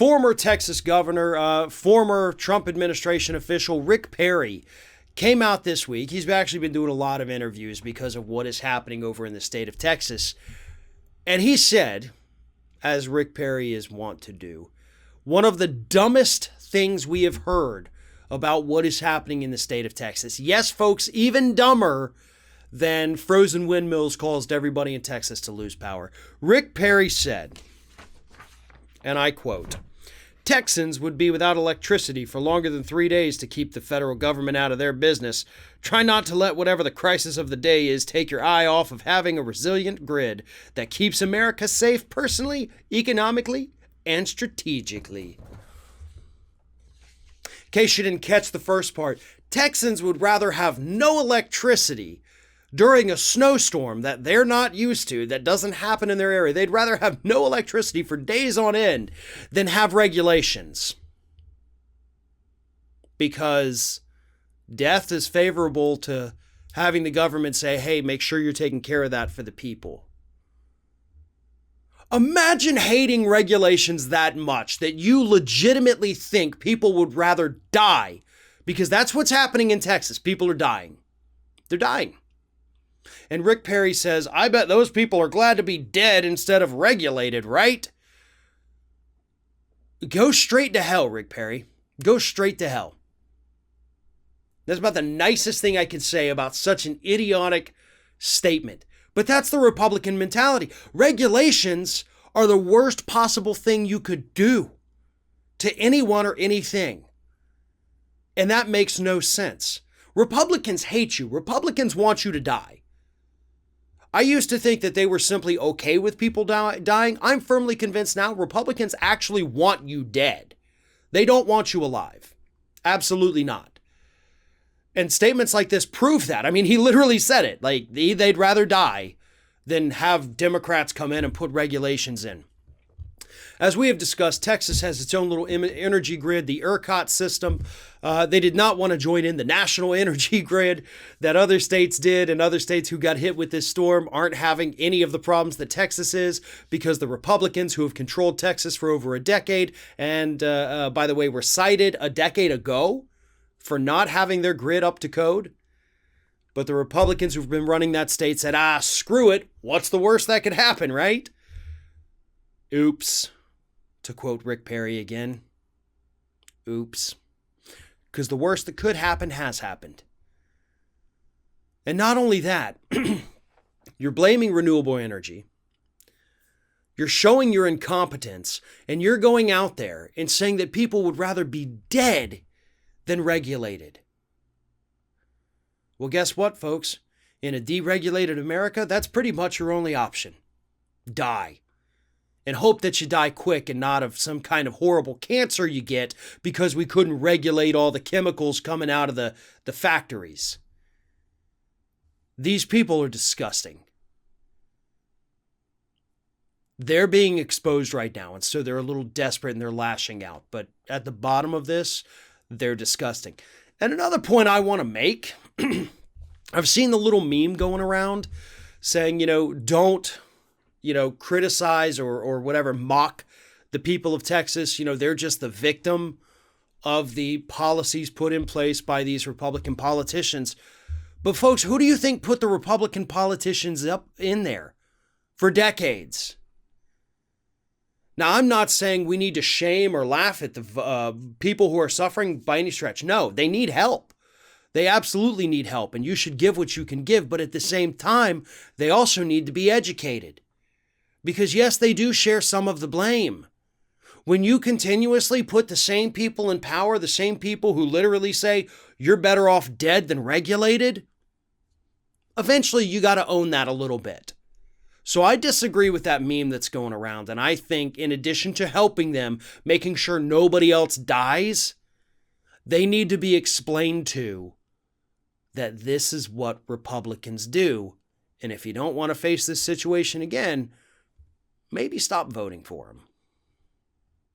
Former Texas governor, former Trump administration official Rick Perry came out this week. He's actually been doing a lot of interviews because of what is happening over in the state of Texas. And he said, as Rick Perry is wont to do, one of the dumbest things we have heard about what is happening in the state of Texas. Yes, folks, even dumber than frozen windmills caused everybody in Texas to lose power. Rick Perry said, and I quote, "Texans would be without electricity for longer than 3 days to keep the federal government out of their business. Try not to let whatever the crisis of the day is take your eye off of having a resilient grid that keeps America safe personally, economically, and strategically." In case you didn't catch the first part, Texans would rather have no electricity during a snowstorm that they're not used to, that doesn't happen in their area. They'd rather have no electricity for days on end than have regulations. Because death is favorable to having the government say, hey, make sure you're taking care of that for the people. Imagine hating regulations that much that you legitimately think people would rather die, because that's what's happening in Texas. People are dying. They're dying. And Rick Perry says, I bet those people are glad to be dead instead of regulated, right? Go straight to hell, Rick Perry. Go straight to hell. That's about the nicest thing I could say about such an idiotic statement. But that's the Republican mentality. Regulations are the worst possible thing you could do to anyone or anything. And that makes no sense. Republicans hate you. Republicans want you to die. I used to think that they were simply okay with people dying. I'm firmly convinced now Republicans actually want you dead. They don't want you alive. Absolutely not. And statements like this prove that. I mean, he literally said it. Like, they'd rather die than have Democrats come in and put regulations in. As we have discussed, Texas has its own little energy grid, the ERCOT system. They did not want to join in the national energy grid that other states did, and other states who got hit with this storm aren't having any of the problems that Texas is, because the Republicans who have controlled Texas for over a decade, and by the way, were cited a decade ago for not having their grid up to code. But the Republicans who've been running that state said, screw it. What's the worst that could happen, right? Oops. To quote Rick Perry again. Oops. Because the worst that could happen has happened. And not only that, you're blaming renewable energy. You're showing your incompetence, and you're going out there and saying that people would rather be dead than regulated. Well, guess what, folks? In a deregulated America, that's pretty much your only option. Die. And hope that you die quick and not of some kind of horrible cancer you get because we couldn't regulate all the chemicals coming out of the factories. These people are disgusting. They're being exposed right now, and so they're a little desperate and they're lashing out. But at the bottom of this, they're disgusting. And another point I want to make, I've seen the little meme going around saying, don't, criticize or whatever, mock the people of Texas. They're just the victim of the policies put in place by these Republican politicians. But folks, who do you think put the Republican politicians up in there for decades? Now, I'm not saying we need to shame or laugh at the people who are suffering by any stretch. No, they need help. They absolutely need help, and you should give what you can give. But at the same time, they also need to be educated. Because yes, they do share some of the blame. When you continuously put the same people in power, the same people who literally say you're better off dead than regulated, eventually you got to own that a little bit. So I disagree with that meme that's going around. And I think in addition to helping them, making sure nobody else dies, they need to be explained to that this is what Republicans do. And if you don't want to face this situation again, maybe stop voting for them.